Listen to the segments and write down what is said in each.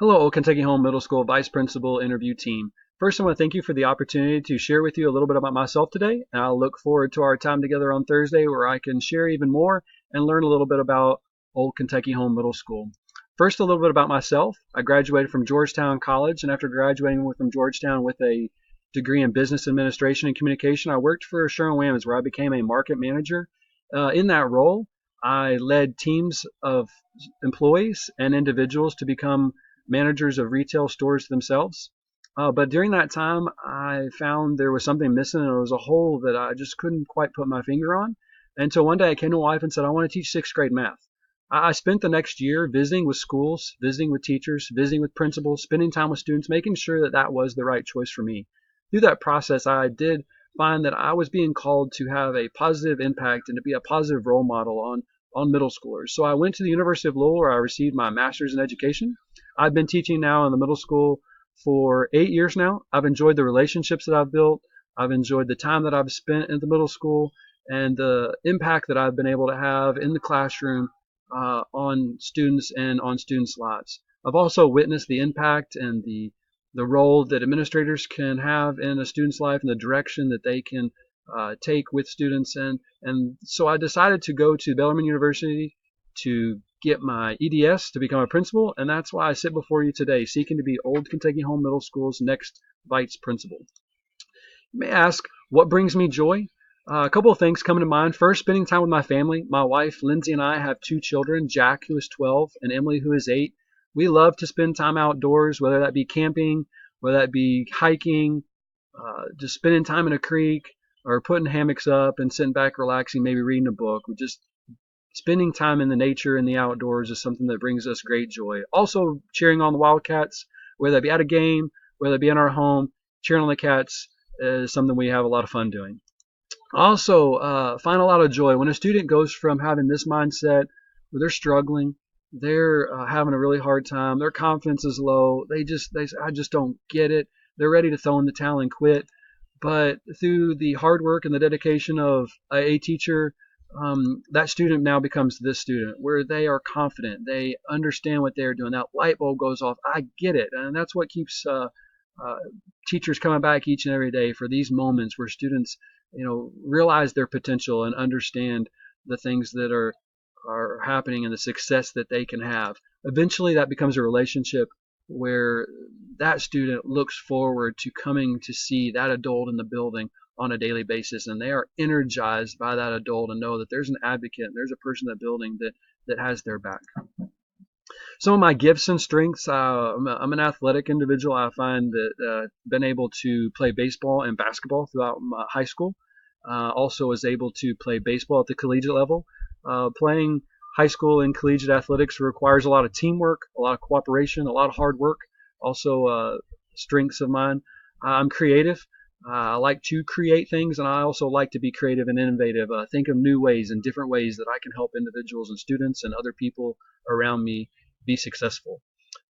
Hello, Old Kentucky Home Middle School Vice Principal Interview Team. First, I want to thank you for the opportunity to share with you a little bit about myself today. And I'll look forward to our time together on Thursday where I can share even more and learn a little bit about Old Kentucky Home Middle School. First, a little bit about myself. I graduated from Georgetown College, and after graduating from Georgetown with a degree in business administration and communication, I worked for Sherwin-Williams where I became a market manager. In that role, I led teams of employees and individuals to become managers of retail stores themselves. But during that time, I found there was something missing, and it was a hole that I just couldn't quite put my finger on. Until one day I came to my wife and said, I want to teach sixth grade math. I spent the next year visiting with schools, visiting with teachers, visiting with principals, spending time with students, making sure that that was the right choice for me. Through that process, I did find that I was being called to have a positive impact and to be a positive role model on middle schoolers. So I went to the University of Lowell where I received my master's in education. I've been teaching now in the middle school for 8 years now. I've enjoyed the relationships that I've built. I've enjoyed the time that I've spent in the middle school and the impact that I've been able to have in the classroom on students and on students' lives. I've also witnessed the impact and the role that administrators can have in a student's life and the direction that they can take with students. And so I decided to go to Bellarmine University to get my EDS to become a principal, and that's why I sit before you today, seeking to be Old Kentucky Home Middle School's next vice principal. You may ask, what brings me joy? A couple of things come to mind. First, spending time with my family. My wife, Lindsay, and I have two children, Jack, who is 12, and Emily, who is 8. We love to spend time outdoors, whether that be camping, whether that be hiking, just spending time in a creek, or putting hammocks up and sitting back relaxing, maybe reading a book. We just spending time in the nature and the outdoors is something that brings us great joy. Also, cheering on the Wildcats, whether that be at a game, whether it be in our home, cheering on the Cats is something we have a lot of fun doing. Also, find a lot of joy when a student goes from having this mindset where they're struggling, they're having a really hard time, their confidence is low, they say, I just don't get it. They're ready to throw in the towel and quit. But through the hard work and the dedication of a teacher, that student now becomes this student where they are confident, they understand what they're doing. That light bulb goes off. I get it, and that's what keeps uh, teachers coming back each and every day for these moments where students, realize their potential and understand the things that are happening and the success that they can have. Eventually, that becomes a relationship where that student looks forward to coming to see that adult in the building on a daily basis, and they are energized by that adult and know that there's an advocate and there's a person in the building that has their back. Some of my gifts and strengths, I'm an athletic individual. I find that been able to play baseball and basketball throughout my high school. Also was able to play baseball at the collegiate level. Playing high school and collegiate athletics requires a lot of teamwork, a lot of cooperation, a lot of hard work. Also, strengths of mine. I'm creative. I like to create things, and I also like to be creative and innovative. Think of new ways and different ways that I can help individuals and students and other people around me be successful.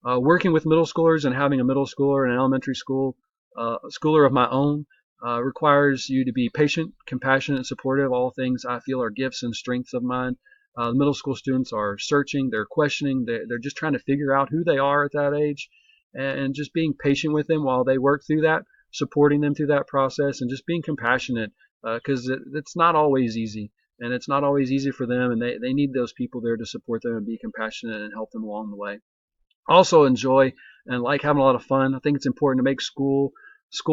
Working with middle schoolers and having a middle schooler and an elementary schooler of my own requires you to be patient, compassionate, and supportive. All things I feel are gifts and strengths of mine. Middle school students are searching, they're questioning, they're just trying to figure out who they are at that age, and just being patient with them while they work through that, supporting them through that process, and just being compassionate because it's not always easy. And it's not always easy for them, and they need those people there to support them and be compassionate and help them along the way. Also enjoy and like having a lot of fun. I think it's important to make school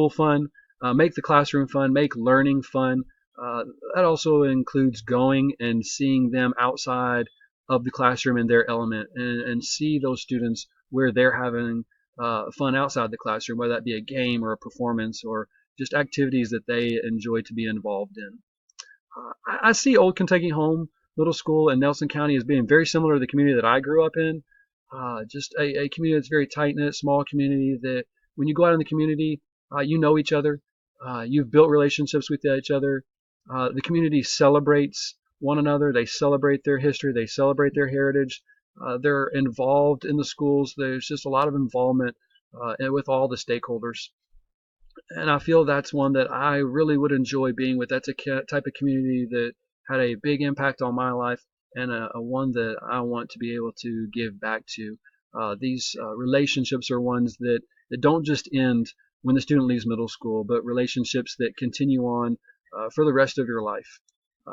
fun, make the classroom fun, make learning fun. Uh, that also includes going and seeing them outside of the classroom in their element and see those students where they're having fun outside the classroom, whether that be a game or a performance or just activities that they enjoy to be involved in. I see Old Kentucky Home Middle School in Nelson County as being very similar to the community that I grew up in. Just a community that's very tight knit, small community that when you go out in the community, you know each other. You've built relationships with each other. The community celebrates one another. They celebrate their history. They celebrate their heritage. They're involved in the schools. There's just a lot of involvement with all the stakeholders. And I feel that's one that I really would enjoy being with. That's a type of community that had a big impact on my life and a one that I want to be able to give back to. These relationships are ones that don't just end when the student leaves middle school, but relationships that continue on for the rest of your life.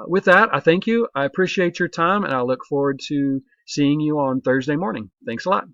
With that, I thank you. I appreciate your time, and I look forward to seeing you on Thursday morning. Thanks a lot.